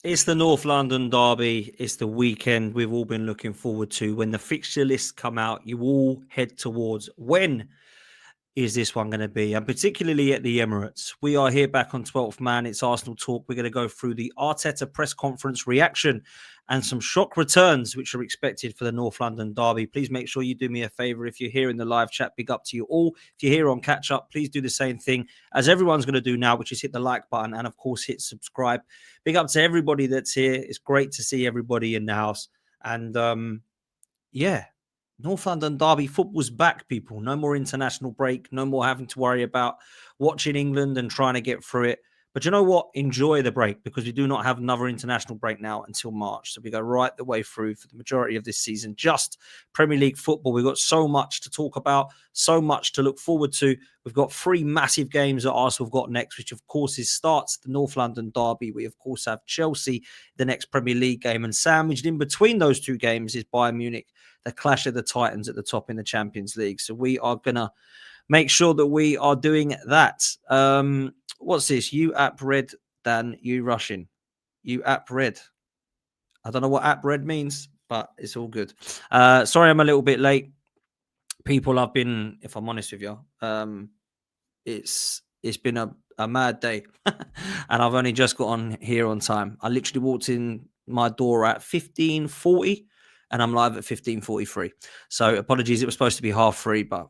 It's the North London derby. It's the weekend we've all been looking forward to. When the fixture lists come out, you all head towards when is this one going to be? And particularly at the Emirates. We are here back on 12th Man. It's Arsenal Talk. We're going to go through the Arteta press conference reaction and some shock returns which are expected for the North London derby. Please make sure you do me a favour. If you're here in the live chat, big up to you all. If you're here on catch up, please do the same thing as everyone's going to do now, which is hit the like button and of course hit subscribe. Big up to everybody that's here. It's great to see everybody in the house. And yeah, North London derby football's back, people. No more international break. No more having to worry about watching England and trying to get through it. But you know what? Enjoy the break because we do not have another international break now until March. So we go right the way through for the majority of this season. Just Premier League football. We've got so much to talk about, so much to look forward to. We've got 3 massive games that Arsenal have got next, which of course starts the North London derby. We of course have Chelsea, the next Premier League game, and sandwiched in between those 2 games is Bayern Munich, the clash of the Titans at the top in the Champions League. So we are going to make sure that we are doing that. What's this? You app red, Dan, you Russian. You app red. I don't know what app red means, but it's all good. Sorry, I'm a little bit late. People, I've been, if I'm honest with you, it's been a mad day. And I've only just got on here on time. I literally walked in my door at 15:40 and I'm live at 15:43. So apologies, it was supposed to be 3:30, but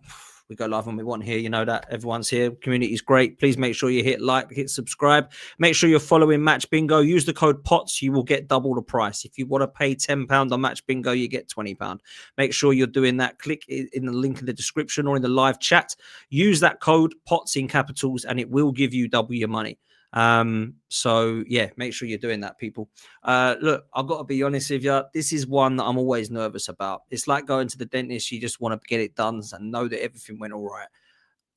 we go live when we want here. You know that everyone's here. Community is great. Please make sure you hit like, hit subscribe. Make sure you're following Match Bingo. Use the code POTS. You will get double the price. If you want to pay £10 on Match Bingo, you get £20. Make sure you're doing that. Click in the link in the description or in the live chat. Use that code POTS in capitals and it will give you double your money. So yeah, make sure you're doing that, people. Look, I've got to be honest with you. This is one that I'm always nervous about. It's like going to the dentist. You just want to get it done and know that everything went all right.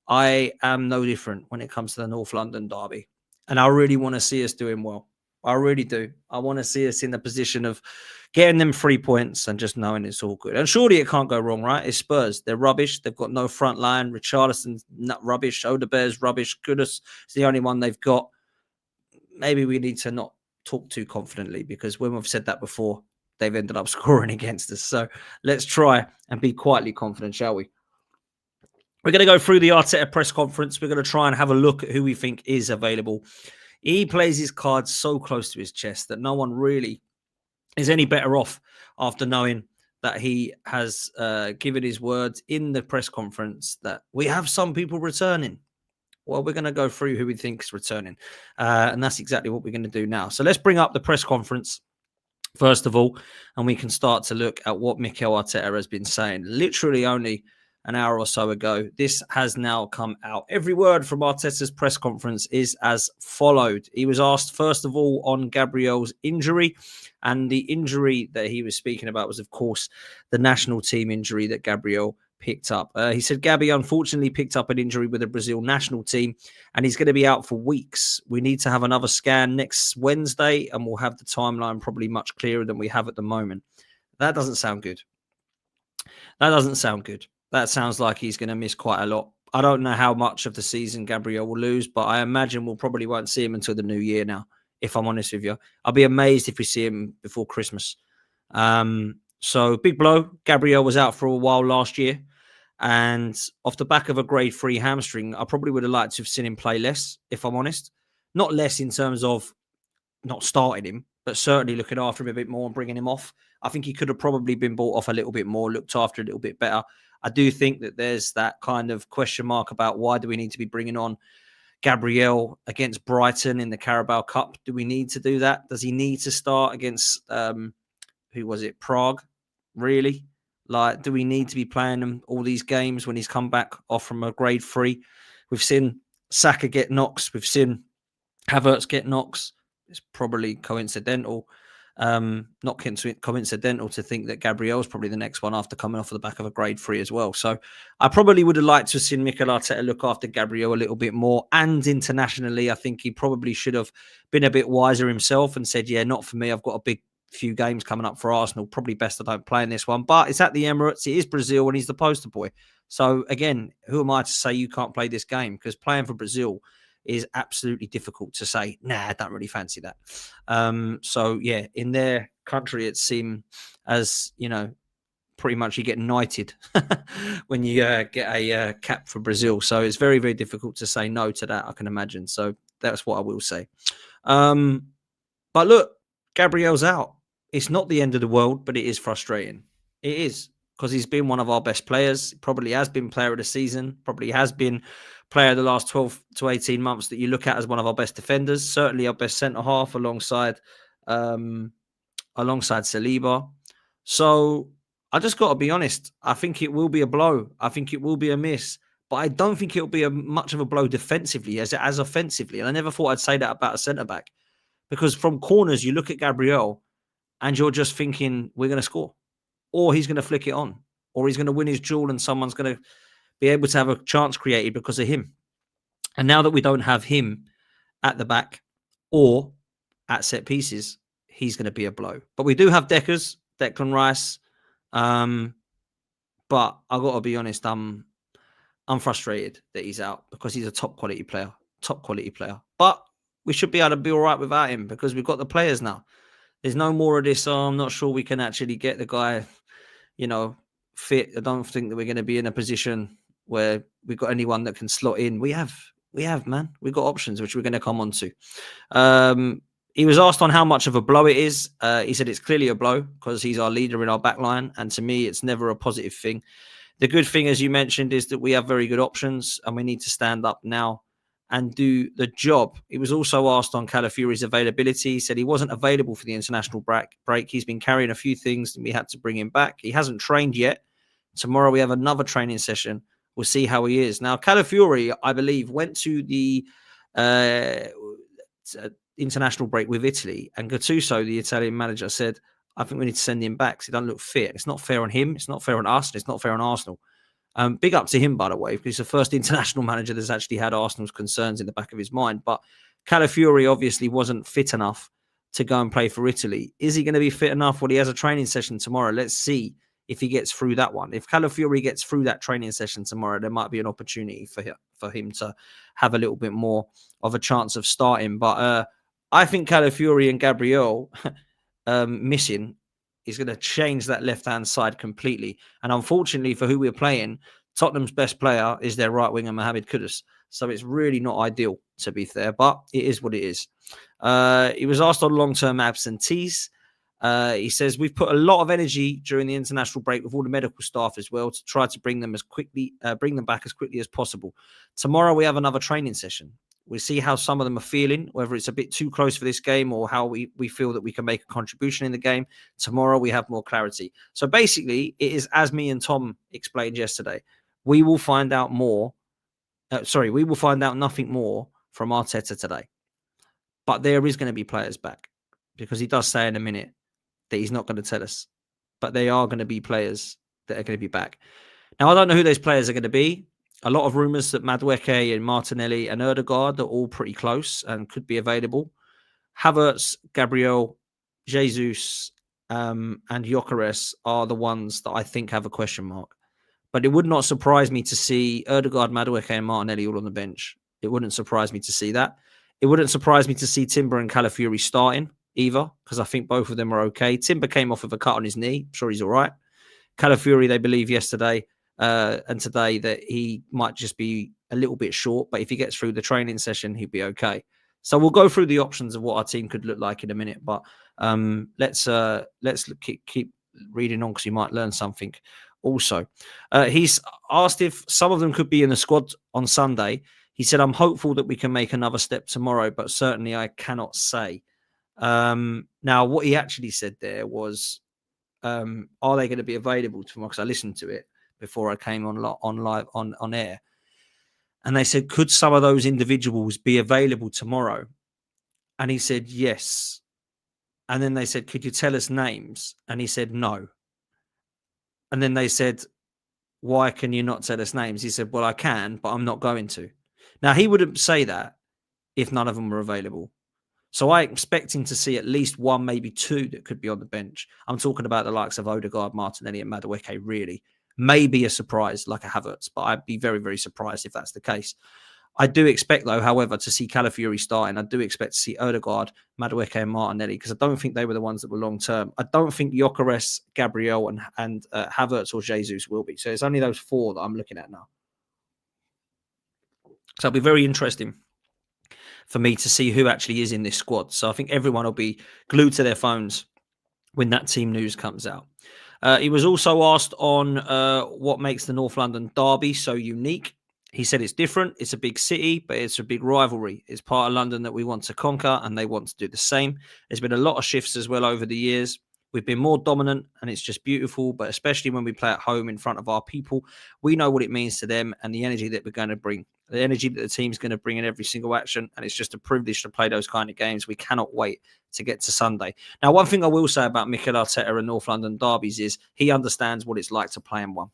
I am no different when it comes to the North London derby. And I really want to see us doing well. I really do. I want to see us in the position of getting them 3 points and just knowing it's all good. And surely it can't go wrong, right? It's Spurs. They're rubbish. They've got no front line. Richarlison's not rubbish. Odebear's rubbish. Kudus is the only one they've got. Maybe we need to not talk too confidently because when we've said that before, they've ended up scoring against us. So let's try and be quietly confident, shall we? We're going to go through the Arteta press conference. We're going to try and have a look at who we think is available. He plays his cards so close to his chest that no one really is any better off after knowing that he has given his words in the press conference that we have some people returning. Well, we're going to go through who we think is returning. And that's exactly what we're going to do now. So let's bring up the press conference, first of all, and we can start to look at what Mikel Arteta has been saying. Literally only an hour or so ago, this has now come out. Every word from Arteta's press conference is as followed. He was asked, first of all, on Gabriel's injury. And the injury that he was speaking about was, of course, the national team injury that Gabriel picked up. He said Gabby unfortunately picked up an injury with the Brazil national team and he's going to be out for weeks. We need to have another scan next Wednesday and we'll have the timeline probably much clearer than we have at the moment. That doesn't sound good. That doesn't sound good. That sounds like he's going to miss quite a lot. I don't know how much of the season Gabriel will lose, but I imagine we'll probably won't see him until the new year now, if I'm honest with you. I'll be amazed if we see him before Christmas. So big blow. Gabriel was out for a while last year. And off the back of a grade 3 hamstring, I probably would have liked to have seen him play less, if I'm honest. Not less in terms of not starting him, but certainly looking after him a bit more and bringing him off. I think he could have probably been brought off a little bit more, looked after a little bit better. I do think that there's that kind of question mark about why do we need to be bringing on Gabriel against Brighton in the Carabao Cup? Do we need to do that? Does he need to start against, who was it, Prague? Really? Like, do we need to be playing him all these games when he's come back off from a grade 3? We've seen Saka get knocks. We've seen Havertz get knocks. It's probably coincidental. Not coincidental to think that Gabriel's probably the next one after coming off of the back of a grade 3 as well. So I probably would have liked to have seen Mikel Arteta look after Gabriel a little bit more. And internationally, I think he probably should have been a bit wiser himself and said, yeah, not for me. I've got a big few games coming up for Arsenal. Probably best I don't play in this one. But it's at the Emirates. It is Brazil and he's the poster boy. So again, who am I to say you can't play this game? Because playing for Brazil is absolutely difficult to say, nah, I don't really fancy that. So yeah, in their country, it seemed as, pretty much you get knighted when you get a cap for Brazil. So it's very, very difficult to say no to that, I can imagine. So that's what I will say. But look, Gabriel's out. It's not the end of the world, but it is frustrating. It is, because he's been one of our best players. Probably has been player of the season. Probably has been player of the last 12 to 18 months that you look at as one of our best defenders. Certainly our best centre half alongside Saliba. So I just got to be honest. I think it will be a blow. I think it will be a miss. But I don't think it'll be much of a blow defensively as offensively. And I never thought I'd say that about a centre-back. Because from corners, you look at Gabriel and you're just thinking, we're going to score. Or he's going to flick it on. Or he's going to win his duel and someone's going to be able to have a chance created because of him. And now that we don't have him at the back or at set pieces, he's going to be a blow. But we do have Declan Rice. But I got to be honest, I'm frustrated that he's out because he's a top quality player. But we should be able to be all right without him because we've got the players now. There's no more of this. I'm not sure we can actually get the guy, fit. I don't think that we're going to be in a position where we've got anyone that can slot in. We have, man. We've got options, which we're going to come on to. He was asked on how much of a blow it is. He said it's clearly a blow because he's our leader in our back line. And to me, it's never a positive thing. The good thing, as you mentioned, is that we have very good options and we need to stand up now and do the job. He was also asked on Calafiori's availability. He said he wasn't available for the international break. He's been carrying a few things and we had to bring him back. He hasn't trained yet. Tomorrow we have another training session. We'll see how he is. Now, Calafiori, I believe, went to the international break with Italy, and Gattuso, the Italian manager, said, I think we need to send him back because he doesn't look fit. It's not fair on him. It's not fair on us. And it's not fair on Arsenal. Big up to him, by the way, because he's the first international manager that's actually had Arsenal's concerns in the back of his mind. But Calafiori obviously wasn't fit enough to go and play for Italy. Is he going to be fit enough? Well, he has a training session tomorrow. Let's see if he gets through that one. If Calafiori gets through that training session tomorrow, there might be an opportunity for him to have a little bit more of a chance of starting. But I think Calafiori and Gabriel missing is going to change that left-hand side completely. And unfortunately for who we're playing, Tottenham's best player is their right winger, Mohamed Kudus. So it's really not ideal, to be fair, but it is what it is. He was asked on long-term absentees. He says, we've put a lot of energy during the international break with all the medical staff as well to try to bring them back as quickly as possible. Tomorrow we have another training session. We'll see how some of them are feeling, whether it's a bit too close for this game or how we feel that we can make a contribution in the game. Tomorrow, we have more clarity. So basically, it is as me and Tom explained yesterday. We will find out more. We will find out nothing more from Arteta today. But there is going to be players back because he does say in a minute that he's not going to tell us. But they are going to be players that are going to be back. Now, I don't know who those players are going to be. A lot of rumours that Madueke and Martinelli and Ødegaard are all pretty close and could be available. Havertz, Gabriel, Jesus, and Gyökeres are the ones that I think have a question mark. But it would not surprise me to see Ødegaard, Madueke, and Martinelli all on the bench. It wouldn't surprise me to see that. It wouldn't surprise me to see Timber and Calafiori starting either, because I think both of them are okay. Timber came off with a cut on his knee. I'm sure he's all right. Calafiori, they believe yesterday and today that he might just be a little bit short, but if he gets through the training session, he'll be okay. So we'll go through the options of what our team could look like in a minute, but let's keep reading on because you might learn something also. He's asked if some of them could be in the squad on Sunday. He said, I'm hopeful that we can make another step tomorrow, but certainly I cannot say. Now, what he actually said there was, are they going to be available tomorrow? Because I listened to it before I came on air. And they said, could some of those individuals be available tomorrow? And he said, yes. And then they said, could you tell us names? And he said, no. And then they said, why can you not tell us names? He said, well, I can, but I'm not going to. Now, he wouldn't say that if none of them were available. So I'm expecting to see at least one, maybe two that could be on the bench. I'm talking about the likes of Ødegaard, Martinelli, and Madueke, really. Maybe a surprise like a Havertz, but I'd be very, very surprised if that's the case. I do expect, though, however, to see Calafiori starting. I do expect to see Odegaard, Madueke and Martinelli, because I don't think they were the ones that were long-term. I don't think Gyökeres, Gabriel and Havertz or Jesus will be. So it's only those 4 that I'm looking at now. So it'll be very interesting for me to see who actually is in this squad. So I think everyone will be glued to their phones when that team news comes out. He was also asked on what makes the North London derby so unique. He said it's different. It's a big city, but it's a big rivalry. It's part of London that we want to conquer, and they want to do the same. There's been a lot of shifts as well over the years. We've been more dominant, and it's just beautiful, but especially when we play at home in front of our people, we know what it means to them and the energy that we're going to bring, the energy that the team's going to bring in every single action, and it's just a privilege to play those kind of games. We cannot wait to get to Sunday. Now, one thing I will say about Mikel Arteta and North London derbies is he understands what it's like to play in one.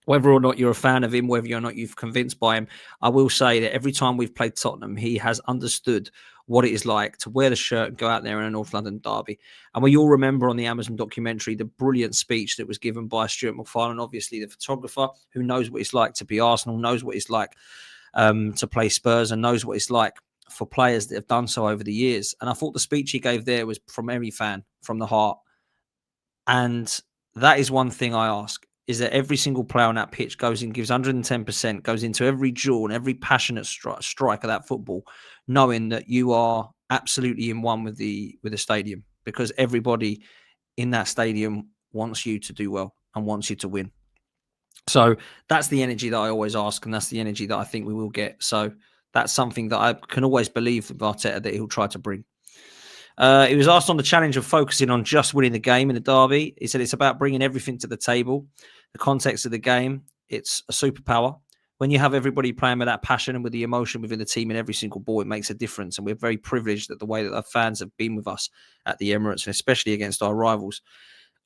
Whether or not you're a fan of him, whether or not you've convinced by him, I will say that every time we've played Tottenham, he has understood what it is like to wear the shirt and go out there in a North London derby. And we all remember on the Amazon documentary the brilliant speech that was given by Stuart MacFarlane, obviously the photographer, who knows what it's like to be Arsenal, knows what it's like to play Spurs, and knows what it's like for players that have done so over the years. And I thought the speech he gave there was from every fan, from the heart. And that is one thing I ask, is that every single player on that pitch goes in, gives 110%, goes into every duel and every passionate strike of that football, knowing that you are absolutely in one with the stadium, because everybody in that stadium wants you to do well and wants you to win. So that's the energy that I always ask, and that's the energy that I think we will get. So that's something that I can always believe with Arteta that he'll try to bring. He was asked on the challenge of focusing on just winning the game in the derby. He said it's about bringing everything to the table. The context of the game, it's a superpower. When you have everybody playing with that passion and with the emotion within the team in every single ball, it makes a difference. And we're very privileged that the way that our fans have been with us at the Emirates, and especially against our rivals.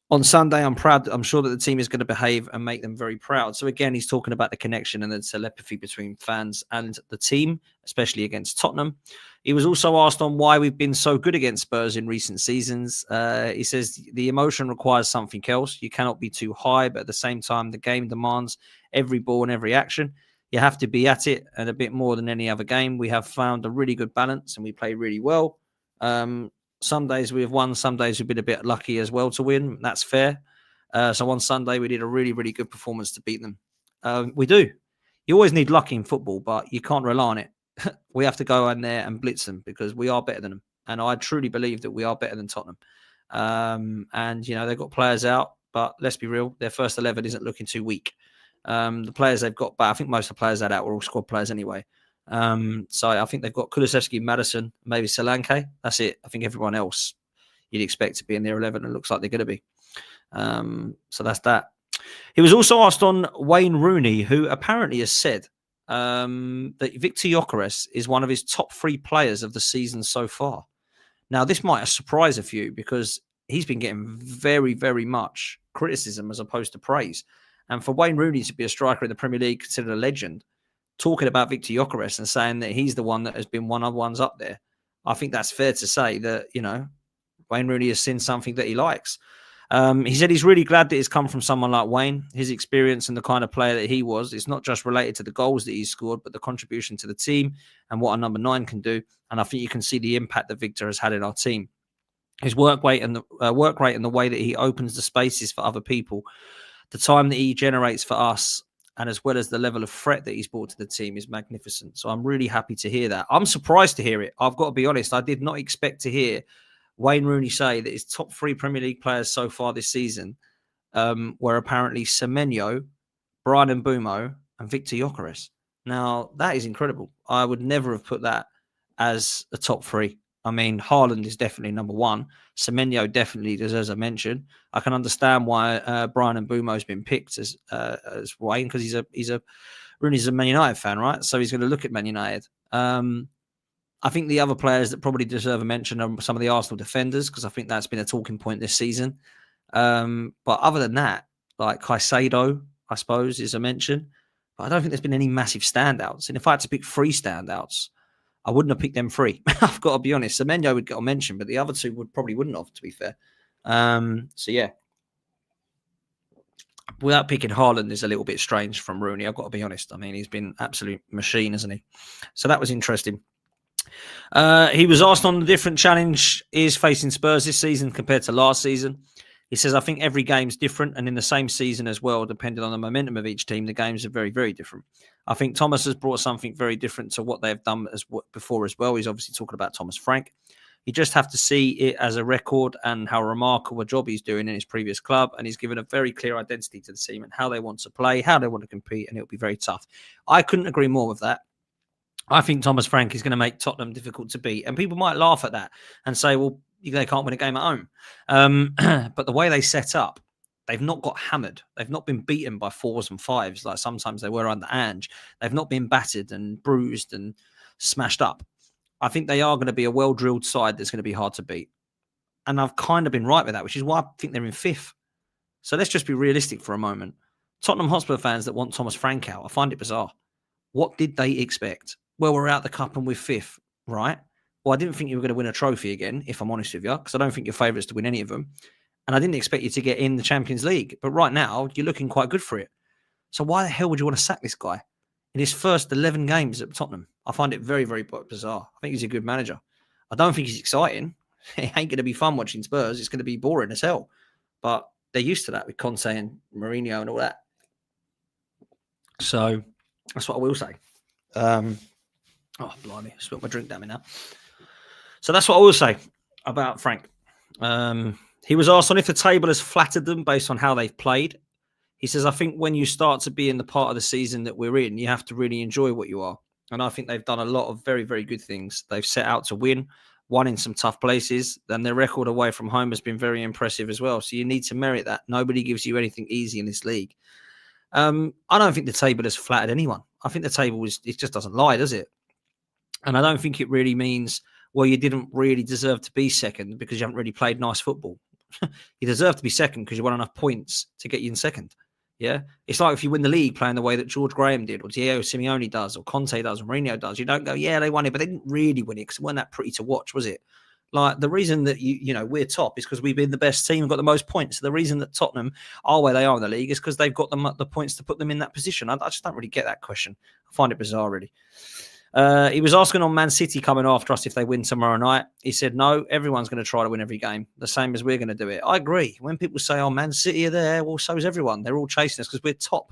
On Sunday, I'm proud. I'm sure that the team is going to behave and make them very proud. So again, he's talking about the connection and the telepathy between fans and the team, especially against Tottenham. He was also asked on why we've been so good against Spurs in recent seasons. He says the emotion requires something else. You cannot be too high, but at the same time, the game demands every ball and every action. You have to be at it, and a bit more than any other game. We have found a really good balance, and we play really well. Some days we have won, some days we've been a bit lucky as well to win. That's fair. So on Sunday, we did a really, really good performance to beat them. We do. You always need luck in football, but you can't rely on it. We have to go in there and blitz them because we are better than them. And I truly believe that we are better than Tottenham. And, you know, they've got players out, but let's be real, their first 11 isn't looking too weak. The players they've got, but I think most of the players that out were all squad players anyway. So I think they've got Kulusevski, Maddison, maybe Solanke. That's it. I think everyone else you'd expect to be in their 11 and it looks like they're going to be. So that's that. He was also asked on Wayne Rooney, who apparently has said that Victor Gyökeres is one of his top 3 players of the season so far. Now, this might surprise a few because he's been getting very, very much criticism as opposed to praise. And for Wayne Rooney to be a striker in the Premier League, considered a legend, talking about Victor Gyökeres and saying that he's the one that has been one of the ones up there, I think that's fair to say that, you know, Wayne Rooney has seen something that he likes. He said he's really glad that it's come from someone like Wayne. His experience and the kind of player that he was, it's not just related to the goals that he's scored, but the contribution to the team and what a number 9 can do. And I think you can see the impact that Victor has had in our team. His work rate and the way that he opens the spaces for other people, the time that he generates for us, and as well as the level of threat that he's brought to the team is magnificent. So I'm really happy to hear that. I'm surprised to hear it. I've got to be honest. I did not expect to hear Wayne Rooney say that his top 3 Premier League players so far this season were apparently Semenyo, Bryan Mbeumo, and Victor Gyökeres. Now, that is incredible. I would never have put that as a top 3. I mean, Haaland is definitely number 1. Semenyo definitely deserves a mention. I can understand why Bryan Mbeumo has been picked as Wayne, because Rooney's a Man United fan, right? So he's going to look at Man United. I think the other players that probably deserve a mention are some of the Arsenal defenders, because I think that's been a talking point this season. But other than that, like Caicedo, I suppose, is a mention. But I don't think there's been any massive standouts. And if I had to pick 3 standouts, I wouldn't have picked them 3. I've got to be honest. Semenyo would get a mention, but the other 2 wouldn't have, to be fair. So, yeah. without picking Haaland is a little bit strange from Rooney. I've got to be honest. I mean, he's been absolute machine, hasn't he? So that was interesting. He was asked on the different challenge is facing Spurs this season compared to last season. He says, I think every game's different, and in the same season as well, depending on the momentum of each team, the games are very, very different. I think Thomas has brought something very different to what they've done before as well. He's obviously talking about Thomas Frank. You just have to see it as a record and how remarkable a job he's doing in his previous club. And he's given a very clear identity to the team and how they want to play, how they want to compete, and it'll be very tough. I couldn't agree more with that. I think Thomas Frank is going to make Tottenham difficult to beat. And people might laugh at that and say, well, they can't win a game at home. But the way they set up, they've not got hammered. They've not been beaten by 4s and 5s like sometimes they were under Ange. They've not been battered and bruised and smashed up. I think they are going to be a well-drilled side that's going to be hard to beat. And I've kind of been right with that, which is why I think they're in 5th. So let's just be realistic for a moment. Tottenham Hotspur fans that want Thomas Frank out, I find it bizarre. What did they expect? Well, we're out the cup and we're 5th, right? Well, I didn't think you were going to win a trophy again, if I'm honest with you, because I don't think you're favourites to win any of them. And I didn't expect you to get in the Champions League. But right now, you're looking quite good for it. So why the hell would you want to sack this guy in his first 11 games at Tottenham? I find it very, very bizarre. I think he's a good manager. I don't think he's exciting. It ain't going to be fun watching Spurs. It's going to be boring as hell. But they're used to that with Conte and Mourinho and all that. So that's what I will say. Oh, blimey. I spilled my drink down me now. So that's what I will say about Frank. He was asked on if the table has flattered them based on how they've played. He says, I think when you start to be in the part of the season that we're in, you have to really enjoy what you are. And I think they've done a lot of very, very good things. They've set out to win, won in some tough places. And their record away from home has been very impressive as well. So you need to merit that. Nobody gives you anything easy in this league. I don't think the table has flattered anyone. I think the table it just doesn't lie, does it? And I don't think it really means, well, you didn't really deserve to be second because you haven't really played nice football. You deserve to be second because you won enough points to get you in second. Yeah, it's like if you win the league playing the way that George Graham did, or Diego Simeone does, or Conte does, or Mourinho does. You don't go, yeah, they won it, but they didn't really win it because it wasn't that pretty to watch, was it? Like the reason that we're top is because we've been the best team and got the most points. The reason that Tottenham are where they are in the league is because they've got the points to put them in that position. I just don't really get that question. I find it bizarre, really. He was asking on Man City coming after us if they win tomorrow night. He said, no, everyone's going to try to win every game, the same as we're going to do it. I agree. When people say, oh, Man City are there, well, so is everyone. They're all chasing us because we're top.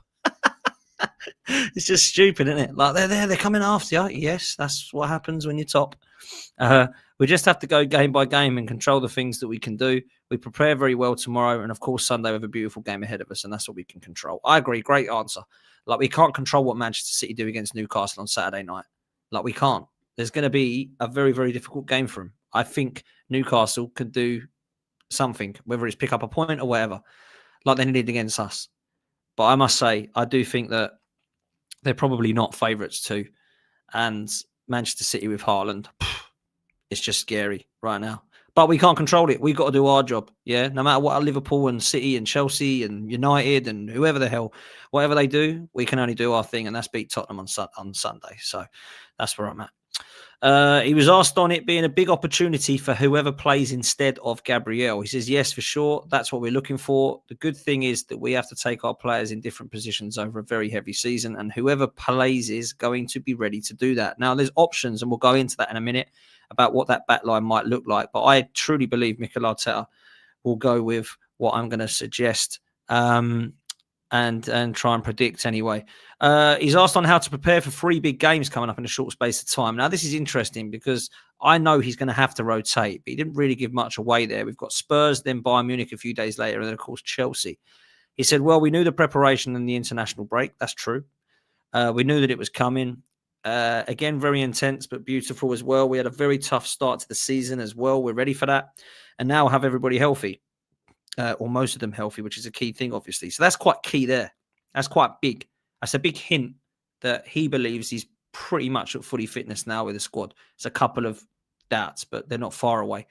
It's just stupid, isn't it? Like, they're there, they're coming after you. Yes, that's what happens when you're top. We just have to go game by game and control the things that we can do. We prepare very well tomorrow. And, of course, Sunday we have a beautiful game ahead of us, and that's what we can control. I agree. Great answer. Like, we can't control what Manchester City do against Newcastle on Saturday night. Like, we can't. There's going to be a very, very difficult game for them. I think Newcastle could do something, whether it's pick up a point or whatever, like they did against us. But I must say, I do think that they're probably not favourites too. And Manchester City with Haaland, it's just scary right now. But we can't control it. We've got to do our job. Yeah. No matter what Liverpool and City and Chelsea and United and whoever the hell, whatever they do, we can only do our thing, and that's beat Tottenham on Sunday. So that's where I'm at. He was asked on it being a big opportunity for whoever plays instead of Gabriel. He says, yes, for sure. That's what we're looking for. The good thing is that we have to take our players in different positions over a very heavy season, and whoever plays is going to be ready to do that. Now, there's options, and we'll go into that in a minute, about what that back line might look like. But I truly believe Mikel Arteta will go with what I'm going to suggest and try and predict anyway. He's asked on how to prepare for 3 big games coming up in a short space of time. Now, this is interesting because I know he's going to have to rotate, but he didn't really give much away there. We've got Spurs, then Bayern Munich a few days later, and then, of course, Chelsea. He said, well, we knew the preparation and the international break. That's true. We knew that it was coming. Again, very intense, but beautiful as well. We had a very tough start to the season as well. We're ready for that. And now have everybody healthy, or most of them healthy, which is a key thing, obviously. So that's quite key there. That's quite big. That's a big hint that he believes he's pretty much at fully fitness now with the squad. It's a couple of doubts, but they're not far away.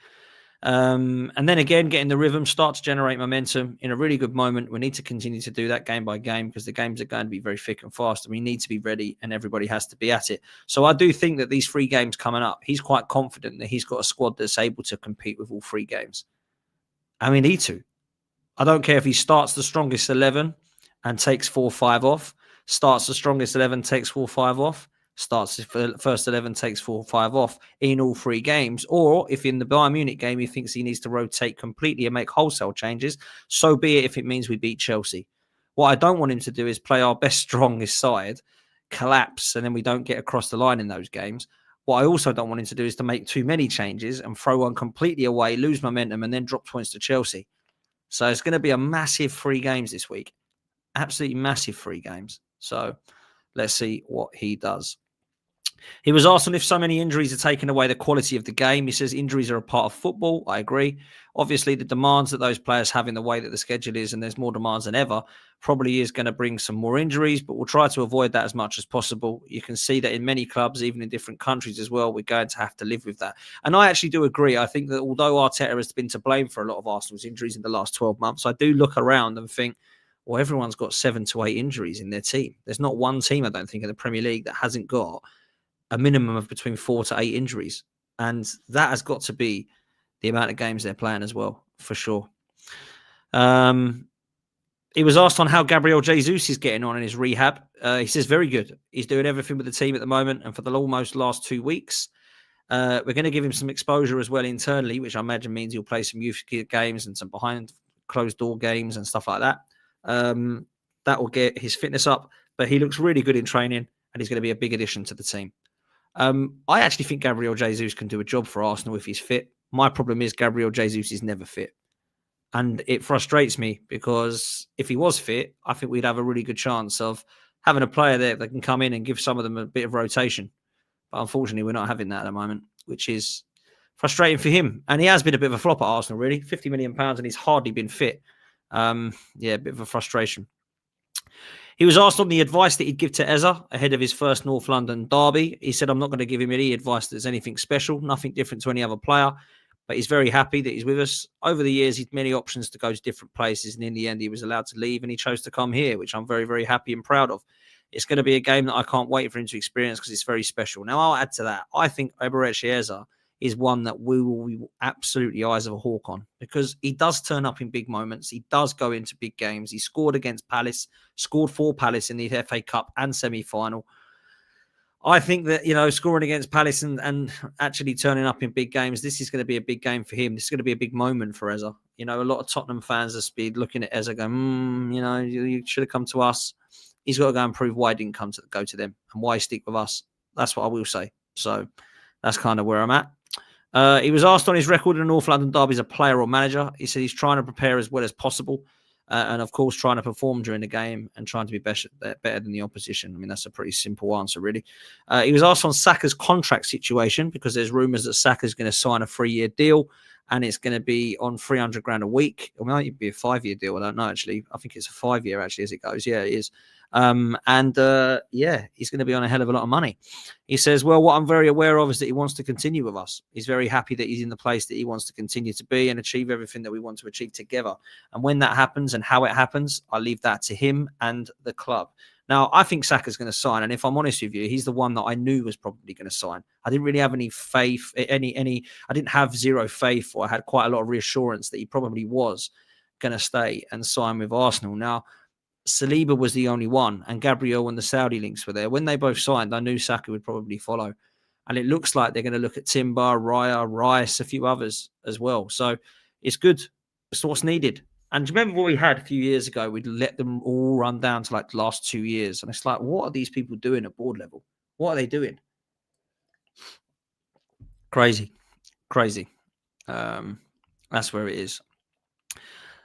And then again, getting the rhythm, start to generate momentum in a really good moment. We need to continue to do that game by game because the games are going to be very thick and fast, and we need to be ready, and everybody has to be at it. So I do think that these 3 games coming up, he's quite confident that he's got a squad that's able to compete with all 3 games. And we need to. I don't care if he starts the strongest 11 and takes 4-5 off. Starts the strongest 11, takes 4-5 off. Starts the first 11, takes 4-5 off in all 3 games. Or if in the Bayern Munich game he thinks he needs to rotate completely and make wholesale changes, so be it if it means we beat Chelsea. What I don't want him to do is play our best, strongest side, collapse, and then we don't get across the line in those games. What I also don't want him to do is to make too many changes and throw one completely away, lose momentum, and then drop points to Chelsea. So it's going to be a massive 3 games this week. Absolutely massive 3 games. So let's see what he does. He was asked on if so many injuries are taking away the quality of the game. He says injuries are a part of football. I agree. Obviously, the demands that those players have in the way that the schedule is, and there's more demands than ever, probably is going to bring some more injuries, but we'll try to avoid that as much as possible. You can see that in many clubs, even in different countries as well, we're going to have to live with that. And I actually do agree. I think that although Arteta has been to blame for a lot of Arsenal's injuries in the last 12 months, I do look around and think, well, everyone's got 7 to 8 injuries in their team. There's not one team, I don't think, in the Premier League that hasn't got a minimum of between 4 to 8 injuries. And that has got to be the amount of games they're playing as well, for sure. He was asked on how Gabriel Jesus is getting on in his rehab. He says, very good. He's doing everything with the team at the moment. And for the almost last 2 weeks, we're going to give him some exposure as well internally, which I imagine means he'll play some youth games and some behind closed door games and stuff like that. That will get his fitness up. But he looks really good in training and he's going to be a big addition to the team. I actually think Gabriel Jesus can do a job for Arsenal if he's fit. My problem is Gabriel Jesus is never fit. And it frustrates me because if he was fit, I think we'd have a really good chance of having a player there that can come in and give some of them a bit of rotation. But unfortunately, we're not having that at the moment, which is frustrating for him. And he has been a bit of a flop at Arsenal, really. £50 million and he's hardly been fit. A bit of a frustration. He was asked on the advice that he'd give to Eze ahead of his first North London derby. He said, I'm not going to give him any advice that's anything special, nothing different to any other player, but he's very happy that he's with us. Over the years, he'd many options to go to different places, and in the end, he was allowed to leave, and he chose to come here, which I'm very, very happy and proud of. It's going to be a game that I can't wait for him to experience because it's very special. Now, I'll add to that. I think Gabriel Jesus is one that we will be absolutely eyes of a hawk on because he does turn up in big moments. He does go into big games. He scored against Palace, scored for Palace in the FA Cup and semi-final. I think that, scoring against Palace and actually turning up in big games, this is going to be a big game for him. This is going to be a big moment for Eze. A lot of Tottenham fans are looking at Eze going, you should have come to us. He's got to go and prove why he didn't go to them and why he stick with us. That's what I will say. So that's kind of where I'm at. He was asked on his record in the North London derby as a player or manager. He said he's trying to prepare as well as possible. And of course, trying to perform during the game and trying to be better than the opposition. I mean, that's a pretty simple answer, really. He was asked on Saka's contract situation because there's rumours that Saka's going to sign a 3-year deal and it's going to be on $300,000 a week. It might be a 5-year deal. I don't know, actually. I think it's a 5-year, actually, as it goes. Yeah, it is. He's going to be on a hell of a lot of money. He says, well, what I'm very aware of is that he wants to continue with us. He's very happy that he's in the place that he wants to continue to be and achieve everything that we want to achieve together. And when that happens and how it happens, I leave that to him and the club. Now, I think Saka's going to sign. And if I'm honest with you, he's the one that I knew was probably going to sign. I didn't really have any faith, I didn't have zero faith, or I had quite a lot of reassurance that he probably was going to stay and sign with Arsenal. Now, Saliba was the only one, and Gabriel and the Saudi links were there. When they both signed, I knew Saka would probably follow. And it looks like they're going to look at Timber, Raya, Rice, a few others as well. So it's good. It's what's needed. And do you remember what we had a few years ago? We'd let them all run down to like the last 2 years. And it's like, what are these people doing at board level? What are they doing? Crazy. That's where it is.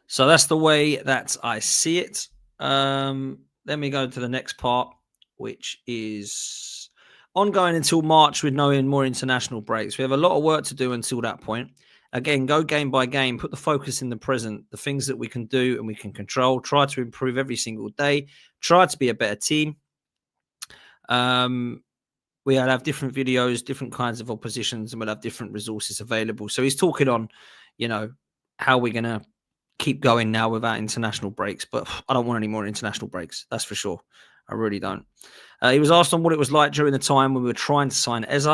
So that's the way that I see it. Then we go to the next part, which is ongoing until March with no more international breaks. We have a lot of work to do until that point. Again, go game by game, put the focus in the present, the things that we can do and we can control, try to improve every single day, try to be a better team. We'll have different videos, different kinds of oppositions, and we'll have different resources available. So he's talking on, how we're going to keep going now without international breaks, but I don't want any more international breaks. That's for sure. I really don't. He was asked on what it was like during the time when we were trying to sign Eze.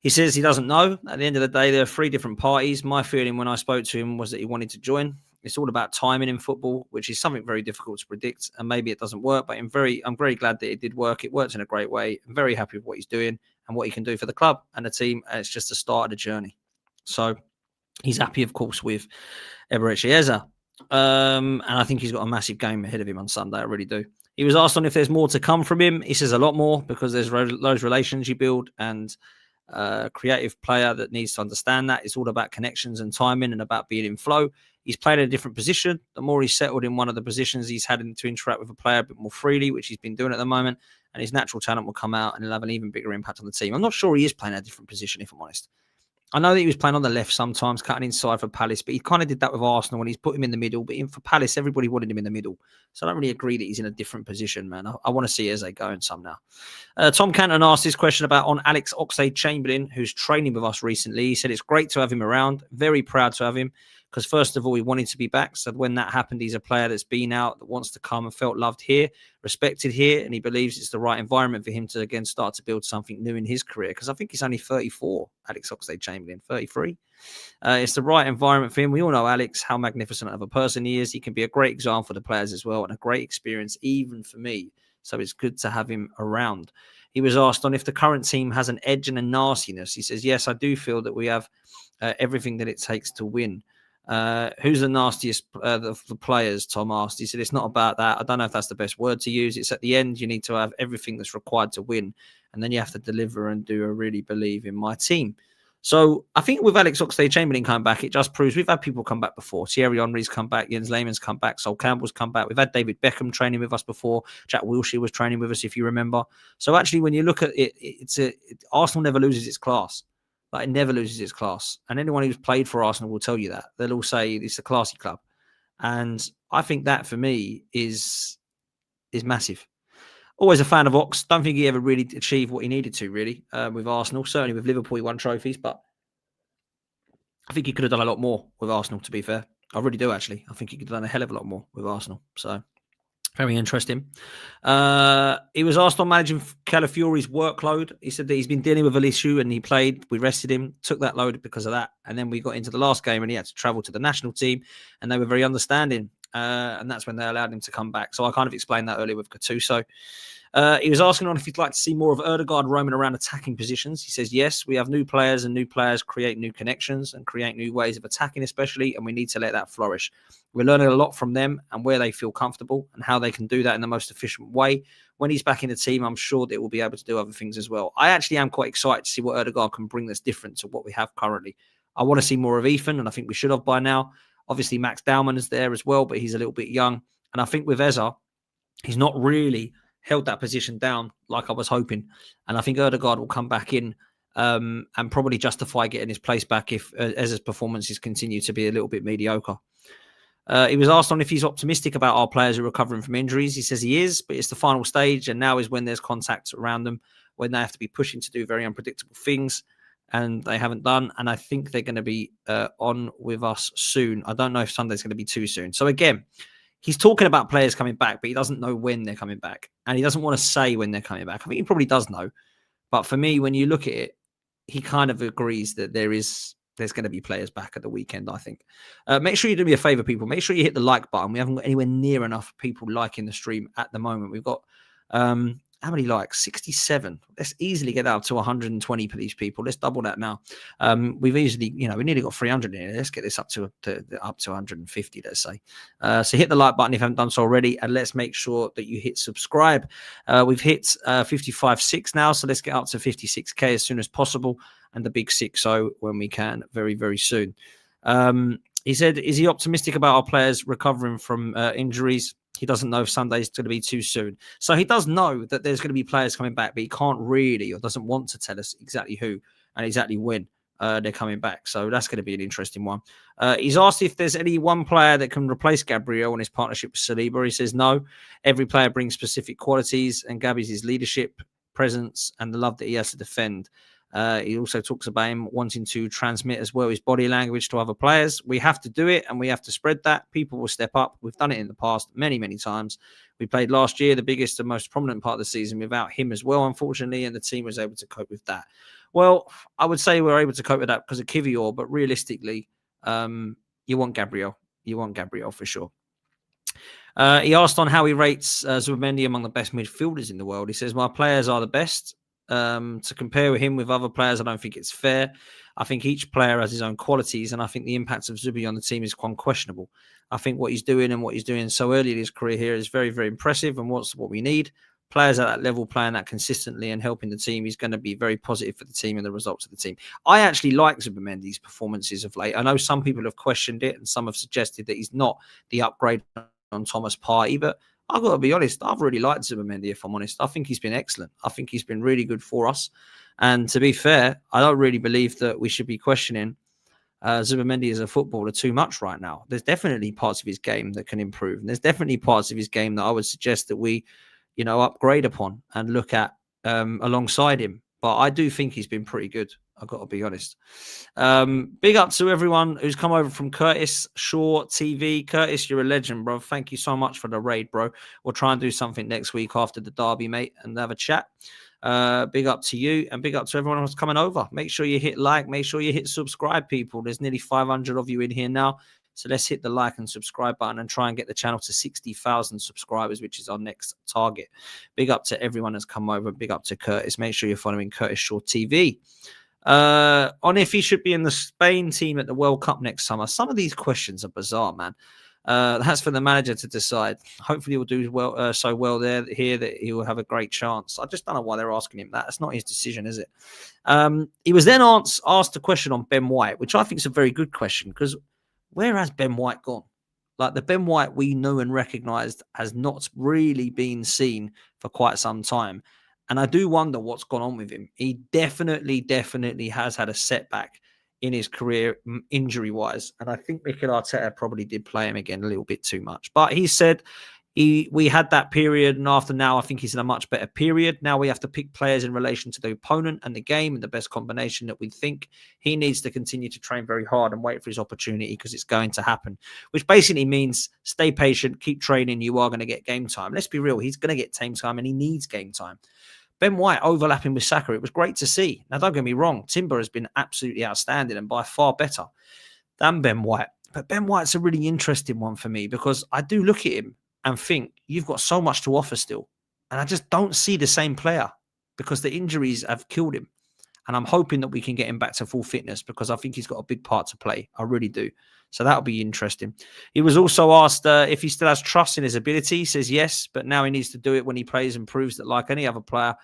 He says he doesn't know. At the end of the day, there are 3 different parties. My feeling when I spoke to him was that he wanted to join. It's all about timing in football, which is something very difficult to predict. And maybe it doesn't work, but I'm very glad that it did work. It worked in a great way. I'm very happy with what he's doing and what he can do for the club and the team. And it's just the start of the journey. So he's happy, of course, with Eberechi Eze. And I think he's got a massive game ahead of him on Sunday. I really do. He was asked on if there's more to come from him. He says a lot more because there's those relations you build and creative player that needs to understand that. It's all about connections and timing and about being in flow. He's played in a different position. The more he's settled in one of the positions, he's had to interact with a player a bit more freely, which he's been doing at the moment. And his natural talent will come out and he'll have an even bigger impact on the team. I'm not sure he is playing a different position, if I'm honest. I know that he was playing on the left sometimes, cutting inside for Palace, but he kind of did that with Arsenal when he's put him in the middle. But for Palace, everybody wanted him in the middle. So I don't really agree that he's in a different position, man. I want to see Eze going some now. Tom Canton asked this question on Alex Oxlade-Chamberlain, who's training with us recently. He said it's great to have him around. Very proud to have him because, first of all, he wanted to be back. So when that happened, he's a player that's been out, that wants to come and felt loved here, respected here, and he believes it's the right environment for him to, again, start to build something new in his career. Because I think he's only 34, Alex Oxlade-Chamberlain, 33. It's the right environment for him. We all know Alex, how magnificent of a person he is. He can be a great example for the players as well and a great experience even for me. So it's good to have him around. He was asked on if the current team has an edge and a nastiness. He says, yes, I do feel that we have everything that it takes to win. Who's the nastiest the players? Tom asked. He said it's not about that. I don't know if that's the best word to use. It's at the end you need to have everything that's required to win, and then you have to deliver and do a really believe in my team. So I think with Alex Oxlade-Chamberlain coming back, it just proves we've had people come back before. Thierry Henry's come back, Jens Lehmann's come back, Sol Campbell's come back. We've had David Beckham training with us before. Jack Wilshere was training with us, if you remember. So actually, when you look at it, Arsenal never loses its class. Like, it never loses its class. And anyone who's played for Arsenal will tell you that. They'll all say it's a classy club. And I think that, for me, is massive. Always a fan of Ox. Don't think he ever really achieved what he needed to, really, with Arsenal. Certainly with Liverpool, he won trophies. But I think he could have done a lot more with Arsenal, to be fair. I really do, actually. I think he could have done a hell of a lot more with Arsenal. So, very interesting. He was asked on managing Calafiori's workload. He said that he's been dealing with an issue and he played. We rested him, took that load because of that. And then we got into the last game and he had to travel to the national team and they were very understanding. And that's when they allowed him to come back. So I kind of explained that earlier with Gattuso. He was asking on if he'd like to see more of Ødegaard roaming around attacking positions. He says, yes, we have new players and new players create new connections and create new ways of attacking especially, and we need to let that flourish. We're learning a lot from them and where they feel comfortable and how they can do that in the most efficient way. When he's back in the team, I'm sure that we'll be able to do other things as well. I actually am quite excited to see what Ødegaard can bring that's different to what we have currently. I want to see more of Ethan, and I think we should have by now. Obviously, Max Dowman is there as well, but he's a little bit young. And I think with Eze, he's not really held that position down like I was hoping. And I think Ødegaard will come back in and probably justify getting his place back if Eze's performances continue to be a little bit mediocre. He was asked on if he's optimistic about our players who are recovering from injuries. He says he is, but it's the final stage, and now is when there's contact around them, when they have to be pushing to do very unpredictable things, and they haven't done. And I think they're going to be on with us soon. I don't know if Sunday's going to be too soon. So again, he's talking about players coming back, but he doesn't know when they're coming back. And he doesn't want to say when they're coming back. I think he probably does know. But for me, when you look at it, he kind of agrees that there's going to be players back at the weekend, I think. Make sure you do me a favor, people. Make sure you hit the like button. We haven't got anywhere near enough people liking the stream at the moment. We've got... how many likes? 67. Let's easily get up to 120 for these people. Let's double that now. We've easily, we nearly got 300 in here. Let's get this up to 150, let's say. So hit the like button if you haven't done so already, and let's make sure that you hit subscribe. We've hit 55.6 now, so let's get up to 56k as soon as possible, and the big 6-0 when we can, very, very soon. He said, is he optimistic about our players recovering from injuries? He doesn't know if Sunday's going to be too soon. So he does know that there's going to be players coming back, but he can't really or doesn't want to tell us exactly who and exactly when they're coming back. So that's going to be an interesting one. He's asked if there's any one player that can replace Gabriel in his partnership with Saliba. He says no. Every player brings specific qualities, and Gabby's his leadership, presence, and the love that he has to defend. He also talks about him wanting to transmit as well his body language to other players. We have to do it and we have to spread that. People will step up. We've done it in the past many, many times. We played last year, the biggest and most prominent part of the season, without him as well, unfortunately, and the team was able to cope with that. Well, I would say we're able to cope with that because of Kivior, but realistically, you want Gabriel. You want Gabriel for sure. He asked on how he rates Zubimendi among the best midfielders in the world. He says, my players are the best. To compare him with other players, I don't think it's fair. I think each player has his own qualities, and I think the impact of Zubi on the team is unquestionable. I think what he's doing and what he's doing so early in his career here is very, very impressive, and what's what we need. Players at that level playing that consistently and helping the team is going to be very positive for the team and the results of the team. I actually like Zubimendi's performances of late. I know some people have questioned it and some have suggested that he's not the upgrade on Thomas Partey, but I've got to be honest, I've really liked Zubimendi, if I'm honest. I think he's been excellent. I think he's been really good for us. And to be fair, I don't really believe that we should be questioning Zubimendi as a footballer too much right now. There's definitely parts of his game that can improve. And there's definitely parts of his game that I would suggest that we, upgrade upon and look at alongside him. But I do think he's been pretty good. I've got to be honest. Big up to everyone who's come over from Curtis Shaw TV. Curtis, you're a legend, bro. Thank you so much for the raid, bro. We'll try and do something next week after the derby, mate, and have a chat. Big up to you and big up to everyone who's coming over. Make sure you hit like. Make sure you hit subscribe, people. There's nearly 500 of you in here now. So let's hit the like and subscribe button and try and get the channel to 60,000 subscribers, which is our next target. Big up to everyone that's come over. Big up to Curtis. Make sure you're following Curtis Shaw TV. On if he should be in the Spain team at the World Cup next summer. Some of these questions are bizarre, man. That's for the manager to decide. Hopefully he'll do well, so well here that he will have a great chance. I just don't know why they're asking him that. It's not his decision, is it? He was then asked a question on Ben White, which I think is a very good question, because where has Ben White gone? Like, the Ben White we knew and recognised has not really been seen for quite some time. And I do wonder what's gone on with him. He definitely has had a setback in his career, injury-wise. And I think Mikel Arteta probably did play him again a little bit too much. But he said we had that period, and after now, I think he's in a much better period. Now we have to pick players in relation to the opponent and the game and the best combination that we think. He needs to continue to train very hard and wait for his opportunity, because it's going to happen, which basically means stay patient, keep training. You are going to get game time. Let's be real. He's going to get game time, and he needs game time. Ben White overlapping with Saka, it was great to see. Now, don't get me wrong, Timber has been absolutely outstanding and by far better than Ben White. But Ben White's a really interesting one for me, because I do look at him and think, you've got so much to offer still. And I just don't see the same player, because the injuries have killed him. And I'm hoping that we can get him back to full fitness, because I think he's got a big part to play. I really do. So that'll be interesting. He was also asked if he still has trust in his ability. He says yes, but now he needs to do it when he plays and proves that, like any other player,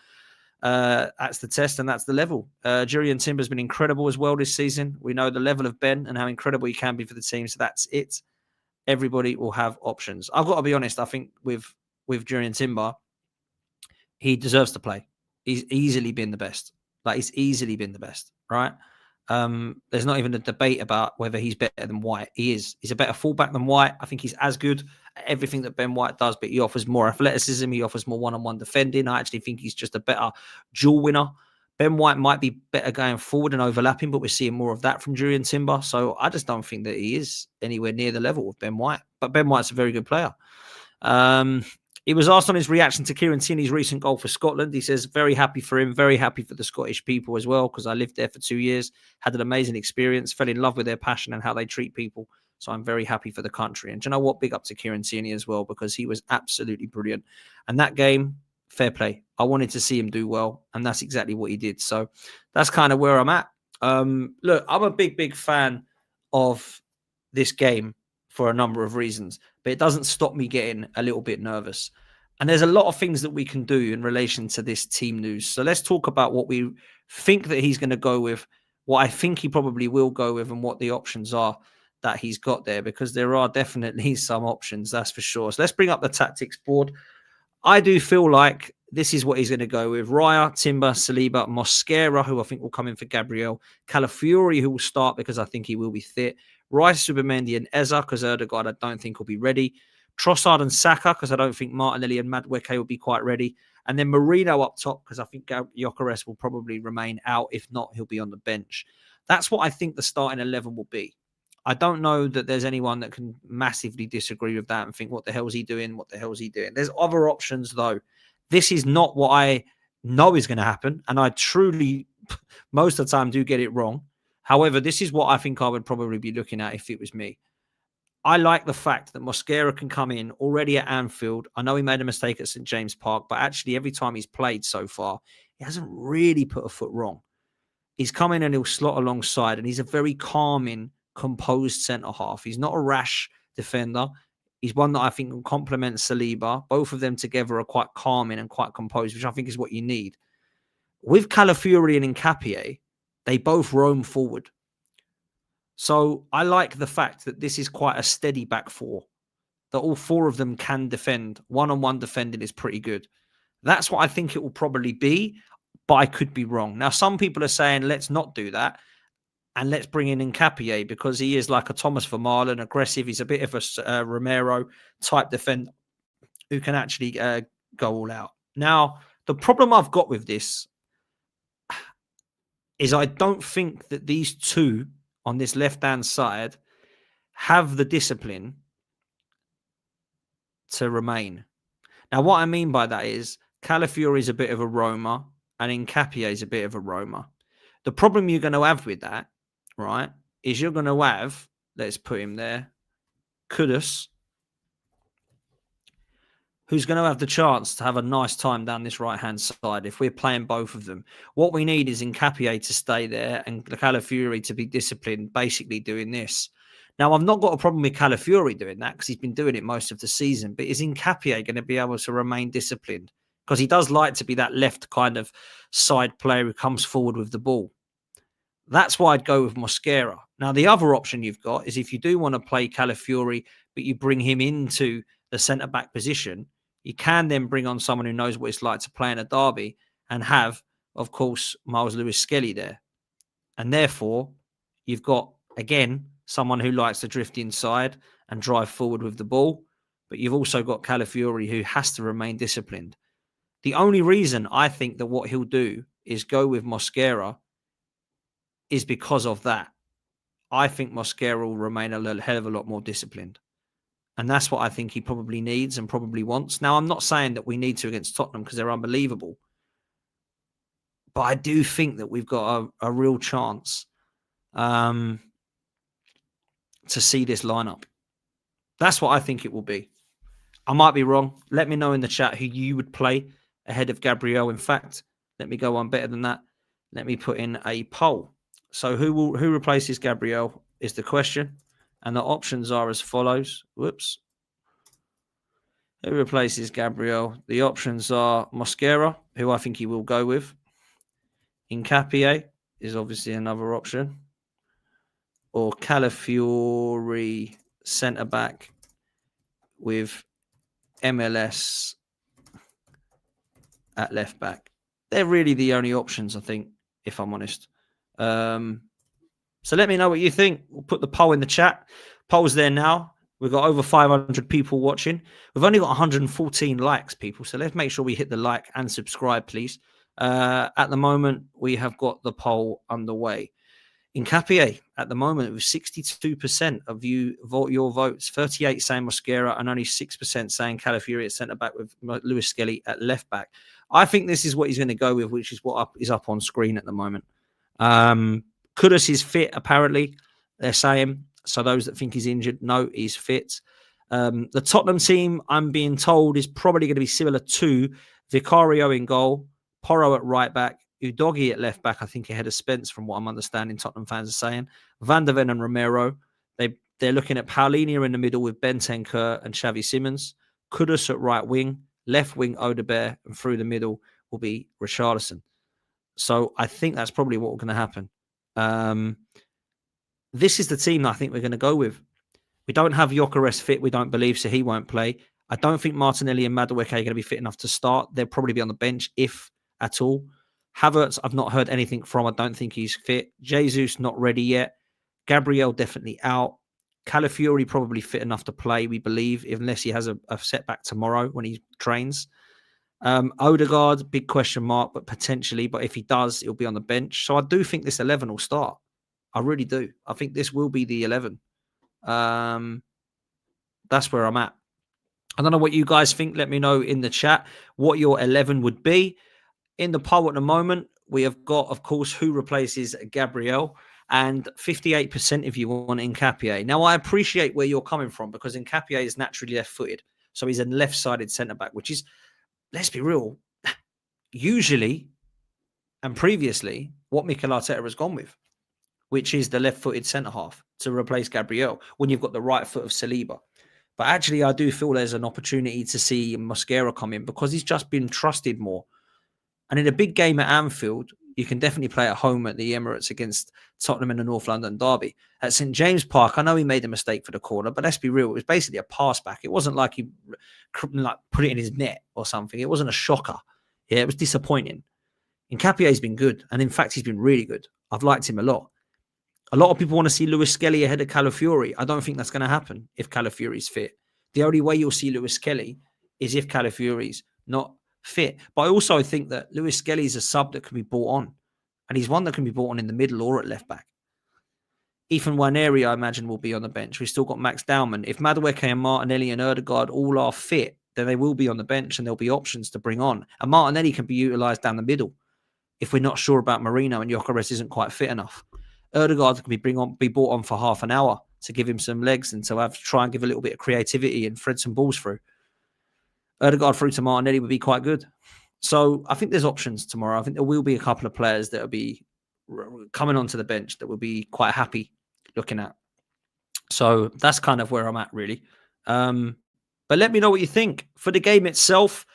that's the test and that's the level. Jurriën Timber's been incredible as well this season. We know the level of Ben and how incredible he can be for the team. So that's it. Everybody will have options. I've got to be honest. I think with Jurriën Timber, he deserves to play. He's easily been the best. Like, he's easily been the best, right? There's not even a debate about whether he's better than White. He is. He's a better fullback than White. I think he's as good at everything that Ben White does, but he offers more athleticism. He offers more one-on-one defending. I actually think he's just a better duel winner. Ben White might be better going forward and overlapping, but we're seeing more of that from Jurriën Timber. So I just don't think that he is anywhere near the level of Ben White. But Ben White's a very good player. He was asked on his reaction to Kieran Tierney's recent goal for Scotland. He says, very happy for him, very happy for the Scottish people as well, because I lived there for 2 years, had an amazing experience, fell in love with their passion and how they treat people. So I'm very happy for the country. And do you know what? Big up to Kieran Tierney as well, because he was absolutely brilliant. And that game, fair play. I wanted to see him do well, and that's exactly what he did. So that's kind of where I'm at. Look, I'm a big fan of this game for a number of reasons, but it doesn't stop me getting a little bit nervous. And there's a lot of things that we can do in relation to this team news. So let's talk about what we think that he's going to go with, what I think he probably will go with, and what the options are that he's got there, because there are definitely some options, that's for sure. So let's bring up the tactics board. I do feel like this is what he's going to go with. Raya, Timber, Saliba, Mosquera, who I think will come in for Gabriel, Calafiori, who will start because I think he will be fit, Rice, Zubimendi, and Eza, because Erdegaard I don't think will be ready, Trossard and Saka, because I don't think Martinelli and Madueke will be quite ready, and then Marino up top, because I think Gyökeres will probably remain out. If not, he'll be on the bench. That's what I think the starting 11 will be. I don't know that there's anyone that can massively disagree with that and think, what the hell is he doing? What the hell is he doing? There's other options, though. This is not what I know is going to happen, and I truly, most of the time, do get it wrong. However, this is what I think I would probably be looking at if it was me. I like the fact that Mosquera can come in already at Anfield. I know he made a mistake at St. James Park, but actually every time he's played so far, he hasn't really put a foot wrong. He's come in and he'll slot alongside, and he's a very calming, composed centre-half. He's not a rash defender. He's one that I think will complement Saliba. Both of them together are quite calming and quite composed, which I think is what you need. With Calafiori and Nkapie, they both roam forward. So I like the fact that this is quite a steady back four, that all four of them can defend. One-on-one defending is pretty good. That's what I think it will probably be, but I could be wrong. Now, some people are saying, let's not do that, and let's bring in Nkapie because he is like a Thomas Vermaelen, aggressive. He's a bit of a Romero-type defender who can actually go all out. Now, the problem I've got with this is I don't think that these two on this left-hand side have the discipline to remain. Now, what I mean by that is Calafiori is a bit of a roamer and Nkapie is a bit of a roamer. The problem you're going to have with that, right, is you're going to have, let's put him there, Kudus, who's going to have the chance to have a nice time down this right-hand side if we're playing both of them. What we need is Nkapie to stay there and Calafiori to be disciplined, basically doing this. Now, I've not got a problem with Calafiori doing that because he's been doing it most of the season, but is Nkapie going to be able to remain disciplined? Because he does like to be that left kind of side player who comes forward with the ball. That's why I'd go with Mosquera. Now, the other option you've got is if you do want to play Calafiori, but you bring him into the centre-back position, you can then bring on someone who knows what it's like to play in a derby and have, of course, Miles Lewis-Skelly there. And therefore, you've got, again, someone who likes to drift inside and drive forward with the ball. But you've also got Calafiori who has to remain disciplined. The only reason I think that what he'll do is go with Mosquera is because of that. I think Mosquera will remain a hell of a lot more disciplined. And that's what I think he probably needs and probably wants. Now, I'm not saying that we need to against Tottenham because they're unbelievable. But I do think that we've got a real chance to see this lineup. That's what I think it will be. I might be wrong. Let me know in the chat who you would play ahead of Gabriel. In fact, let me go on better than that. Let me put in a poll. So who replaces Gabriel is the question. And the options are as follows. Whoops. Who replaces Gabriel? The options are Mosquera, who I think he will go with. Nkapie is obviously another option. Or Calafiori, centre-back with MLS at left-back. They're really the only options, I think, if I'm honest. So let me know what you think. We'll put the poll in the chat. Poll's there now. We've got over 500 people watching. We've only got 114 likes, people. So let's make sure we hit the like and subscribe, please. At the moment, we have got the poll underway. Nkapie, at the moment, with 62% of your votes, 38 saying Mosquera, and only 6% saying Calafiori at centre-back with Lewis-Skelly at left-back. I think this is what he's going to go with, which is what is up on screen at the moment. Kudus is fit, apparently, they're saying. So those that think he's injured, no, he's fit. The Tottenham team, I'm being told, is probably going to be similar to Vicario in goal, Porro at right back, Udogie at left back, I think ahead of Spence, from what I'm understanding Tottenham fans are saying. Van der Ven and Romero. They're looking at Paulinho in the middle with Bentancur and Xavi Simons. Kudus at right wing, left wing Odegaard, and through the middle will be Richarlison. So I think that's probably what going to happen. This is the team that I think we're going to go with. We don't have Gyökeres fit, we don't believe, so he won't play. I don't think Martinelli and Madueke are going to be fit enough to start. They'll probably be on the bench, if at all. Havertz, I've not heard anything from. I don't think he's fit. Jesus, not ready yet. Gabriel, definitely out. Calafiori, probably fit enough to play, we believe, unless he has a setback tomorrow when he trains. Odegaard, big question mark, but potentially. But if he does, he'll be on the bench. So I do think this 11 will start. I really do. I think this will be the 11. That's where I'm at. I don't know what you guys think. Let me know in the chat what your 11 would be. In the poll at the moment, we have got, of course, who replaces Gabriel. and 58% of you want Nketiah. Now, I appreciate where you're coming from because Nketiah is naturally left-footed. So he's a left-sided centre-back, which is, let's be real, usually and previously what Mikel Arteta has gone with, which is the left-footed centre-half to replace Gabriel when you've got the right foot of Saliba. But actually, I do feel there's an opportunity to see Mosquera come in because he's just been trusted more. And in a big game at Anfield, you can definitely play at home at the Emirates against Tottenham in the North London derby. At St James Park, I know he made a mistake for the corner, but let's be real, it was basically a pass back. It wasn't like he put it in his net or something. It wasn't a shocker. Yeah, it was disappointing. Nketiah's been good, and in fact, he's been really good. I've liked him a lot. A lot of people want to see Lewis-Skelly ahead of Calafiori. I don't think that's going to happen if Calafiori's fit. The only way you'll see Lewis-Skelly is if Calafiori's not fit. But I also think that Lewis-Skelly is a sub that can be brought on. And he's one that can be brought on in the middle or at left back. Ethan Nwaneri, I imagine, will be on the bench. We've still got Max Dowman. If Madueke and Martinelli and Ødegaard all are fit, then they will be on the bench and there'll be options to bring on. And Martinelli can be utilised down the middle if we're not sure about Marino and Gyökeres isn't quite fit enough. Ødegaard can be brought on for half an hour to give him some legs and to try and give a little bit of creativity and thread some balls through. Ødegaard through to Martinelli would be quite good. So I think there's options tomorrow. I think there will be a couple of players that will be coming onto the bench that will be quite happy looking at. So that's kind of where I'm at, really. But let me know what you think. For the game itself,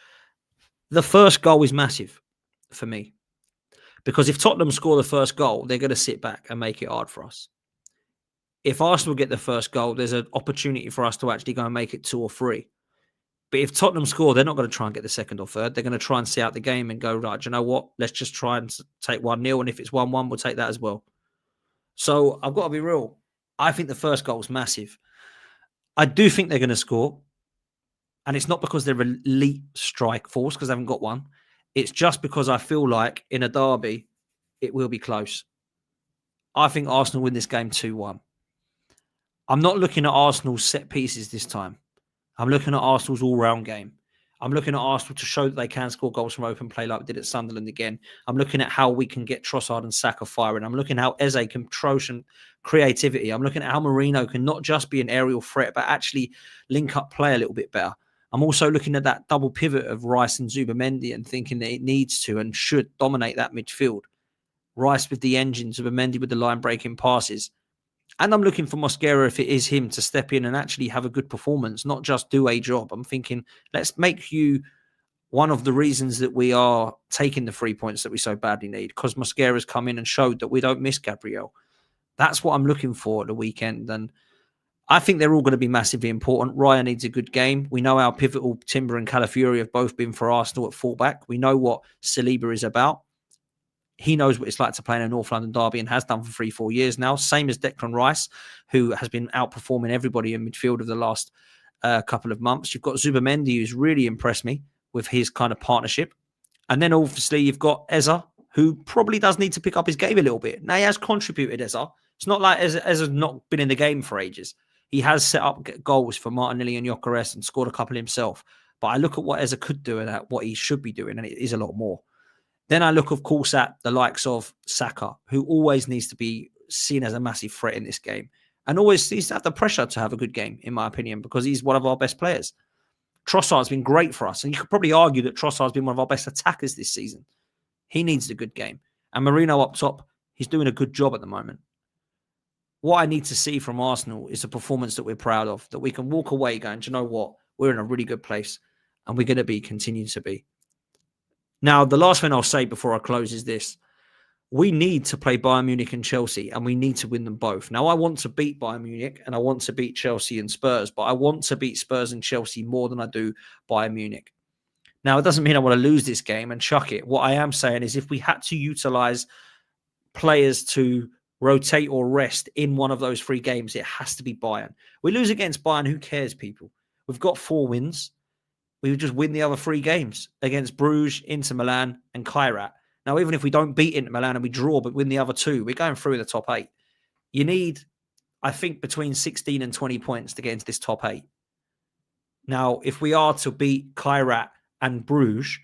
the first goal is massive for me. Because if Tottenham score the first goal, they're going to sit back and make it hard for us. If Arsenal get the first goal, there's an opportunity for us to actually go and make it 2 or 3. But if Tottenham score, they're not going to try and get the second or third. They're going to try and see out the game and go, right, do you know what? Let's just try and take 1-0. And if it's 1-1, we'll take that as well. So I've got to be real. I think the first goal is massive. I do think they're going to score. And it's not because they're elite strike force, because they haven't got one. It's just because I feel like in a derby, it will be close. I think Arsenal win this game 2-1. I'm not looking at Arsenal's set pieces this time. I'm looking at Arsenal's all-round game. I'm looking at Arsenal to show that they can score goals from open play like we did at Sunderland again. I'm looking at how we can get Trossard and Saka firing. I'm looking at how Eze can throw some creativity. I'm looking at how Marino can not just be an aerial threat, but actually link up play a little bit better. I'm also looking at that double pivot of Rice and Zubimendi and thinking that it needs to and should dominate that midfield. Rice with the engine, Zubimendi with the line-breaking passes. And I'm looking for Mosquera, if it is him, to step in and actually have a good performance, not just do a job. I'm thinking, let's make you one of the reasons that we are taking the 3 points that we so badly need, because Mosquera's come in and showed that we don't miss Gabriel. That's what I'm looking for at the weekend. And I think they're all going to be massively important. Raya needs a good game. We know how pivotal Timber and Calafiori have both been for Arsenal at fullback. We know what Saliba is about. He knows what it's like to play in a North London derby and has done for 3-4 years now. Same as Declan Rice, who has been outperforming everybody in midfield of the last couple of months. You've got Zubimendi, who's really impressed me with his kind of partnership. And then obviously you've got Eze, who probably does need to pick up his game a little bit. Now he has contributed, Eze. It's not like Eze's not been in the game for ages. He has set up goals for Martinelli and Gyökeres and scored a couple himself. But I look at what Eze could do and at what he should be doing, and it is a lot more. Then I look, of course, at the likes of Saka, who always needs to be seen as a massive threat in this game and always needs to have the pressure to have a good game, in my opinion, because he's one of our best players. Trossard's been great for us, and you could probably argue that Trossard's been one of our best attackers this season. He needs a good game. And Marino up top, he's doing a good job at the moment. What I need to see from Arsenal is a performance that we're proud of, that we can walk away going, do you know what? We're in a really good place, and we're going to continue to be. Now, the last thing I'll say before I close is this. We need to play Bayern Munich and Chelsea, and we need to win them both. Now, I want to beat Bayern Munich, and I want to beat Chelsea and Spurs, but I want to beat Spurs and Chelsea more than I do Bayern Munich. Now, it doesn't mean I want to lose this game and chuck it. What I am saying is if we had to utilise players to rotate or rest in one of those 3 games, it has to be Bayern. We lose against Bayern, who cares, people? We've got 4 wins. We would just win the other 3 games against Bruges, Inter Milan and Kairat. Now, even if we don't beat Inter Milan and we draw but win the other 2, we're going through the top 8. You need, I think, between 16 and 20 points to get into this top 8. Now, if we are to beat Kairat and Bruges,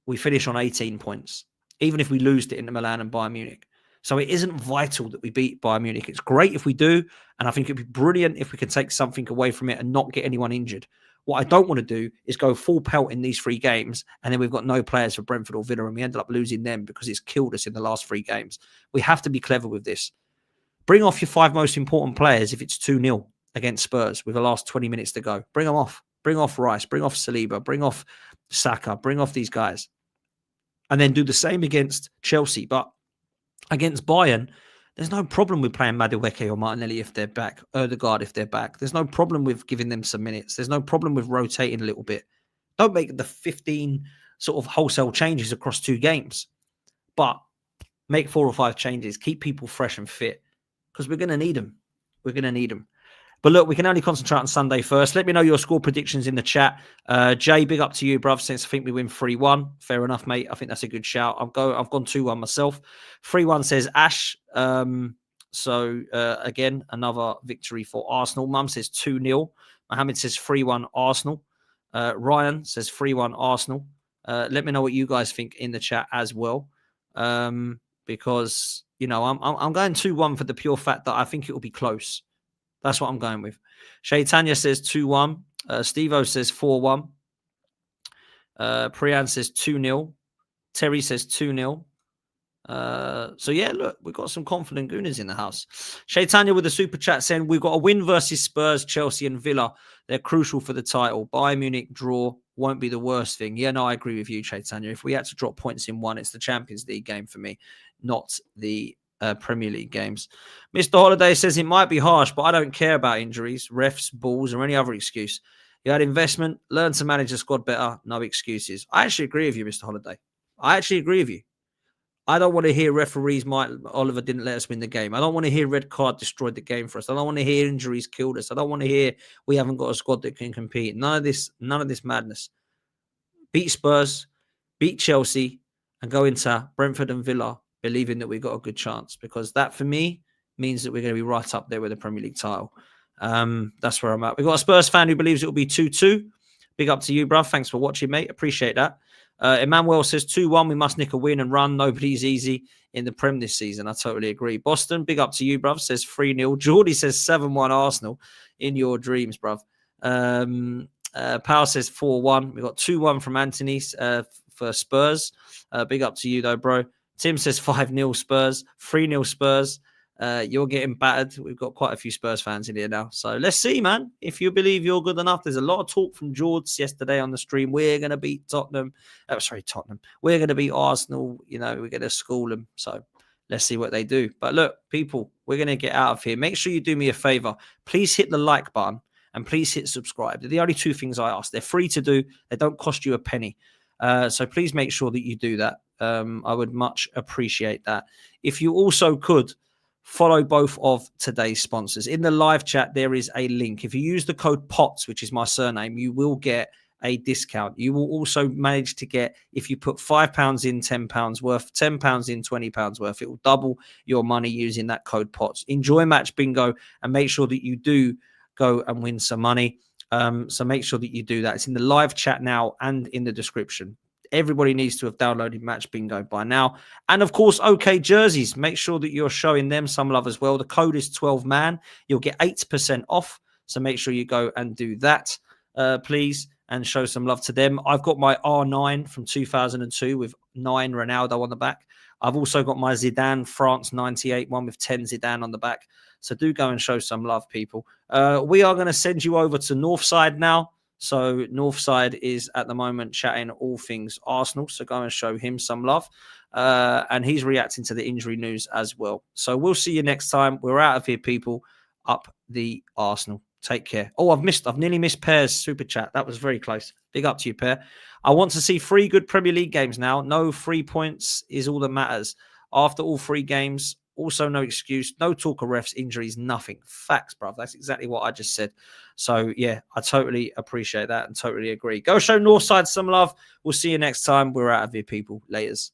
we finish on 18 points, even if we lose to Inter Milan and Bayern Munich. So it isn't vital that we beat Bayern Munich. It's great if we do, and I think it'd be brilliant if we can take something away from it and not get anyone injured. What I don't want to do is go full pelt in these 3 games, and then we've got no players for Brentford or Villa, and we ended up losing them because it's killed us in the last 3 games. We have to be clever with this. Bring off your 5 most important players if it's 2-0 against Spurs with the last 20 minutes to go. Bring them off. Bring off Rice. Bring off Saliba. Bring off Saka. Bring off these guys. And then do the same against Chelsea. But against Bayern, there's no problem with playing Madueke or Martinelli if they're back, Ødegaard if they're back. There's no problem with giving them some minutes. There's no problem with rotating a little bit. Don't make the 15 sort of wholesale changes across 2 games. But make 4 or 5 changes. Keep people fresh and fit because we're going to need them. We're going to need them. But look, we can only concentrate on Sunday first. Let me know your score predictions in the chat. Jay, big up to you, bruv, since I think we win 3-1. Fair enough, mate. I think that's a good shout. I've gone 2-1 myself. 3-1 says Ash. Again, another victory for Arsenal. Mum says 2-0. Mohammed says 3-1 Arsenal. Ryan says 3-1 Arsenal. Let me know what you guys think in the chat as well. Because, you know, I'm going 2-1 for the pure fact that I think it will be close. That's what I'm going with. Shaitanya says 2-1. Steve-O says 4-1. Priyan says 2-0. Terry says 2-0. So, yeah, look, we've got some confident gooners in the house. Shaitanya with a super chat saying, we've got a win versus Spurs, Chelsea and Villa. They're crucial for the title. Bayern Munich draw won't be the worst thing. Yeah, no, I agree with you, Chaitanya. If we had to drop points in one, it's the Champions League game for me, not the Premier League games. Mr. Holiday says it might be harsh, but I don't care about injuries, refs, balls, or any other excuse. You had investment, learn to manage the squad better, no excuses. I actually agree with you, Mr. Holiday. I actually agree with you. I don't want to hear referees, Oliver didn't let us win the game. I don't want to hear red card destroyed the game for us. I don't want to hear injuries killed us. I don't want to hear we haven't got a squad that can compete. None of this madness. Beat Spurs, beat Chelsea, and go into Brentford and Villa believing that we've got a good chance, because that for me means that we're going to be right up there with the Premier League title. That's where I'm at. We've got a Spurs fan who believes it will be 2-2. Big up to you, bruv. Thanks for watching, mate. Appreciate that. Emmanuel says 2-1. We must nick a win and run. Nobody's easy in the Prem this season. I totally agree. Boston, big up to you, bruv. Says 3-0. Geordie says 7-1 Arsenal. In your dreams, bruv. Powell says 4-1. We got 2-1 from Anthony for Spurs. Big up to you, though, bro. Tim says 5-0 Spurs. 3-0 Spurs. You're getting battered. We've got quite a few Spurs fans in here now. So let's see, man. If you believe you're good enough, there's a lot of talk from George yesterday on the stream. We're going to beat Tottenham. Tottenham. We're going to beat Arsenal. You know, we're going to school them. So let's see what they do. But look, people, we're going to get out of here. Make sure you do me a favor. Please hit the like button and please hit subscribe. They're the only 2 things I ask. They're free to do. They don't cost you a penny. So please make sure that you do that. I would much appreciate that. If you also could follow both of today's sponsors. In the live chat, there is a link. If you use the code POTS, which is my surname, you will get a discount. You will also manage to get, if you put £5 in, £10 worth, £10 in, £20 worth, it will double your money using that code POTS. Enjoy Match Bingo and make sure that you do go and win some money. So make sure that you do that. It's in the live chat now and in the description. Everybody needs to have downloaded Match Bingo by now. And of course, OK Jerseys. Make sure that you're showing them some love as well. The code is 12man. You'll get 8% off. So make sure you go and do that, please, and show some love to them. I've got my R9 from 2002 with 9 Ronaldo on the back. I've also got my Zidane France 98 one with 10 Zidane on the back. So do go and show some love, people. We are going to send you over to Northside now. So Northside is at the moment chatting all things Arsenal. So go and show him some love. And he's reacting to the injury news as well. So we'll see you next time. We're out of here, people. Up the Arsenal. Take care. Oh, I've nearly missed Pear's super chat. That was very close. Big up to you, Pear. I want to see 3 good Premier League games now. No 3 points is all that matters. After all 3 games, also no excuse. No talk of refs, injuries, nothing. Facts, bruv. That's exactly what I just said. So, yeah, I totally appreciate that and totally agree. Go show Northside some love. We'll see you next time. We're out of here, people. Laters.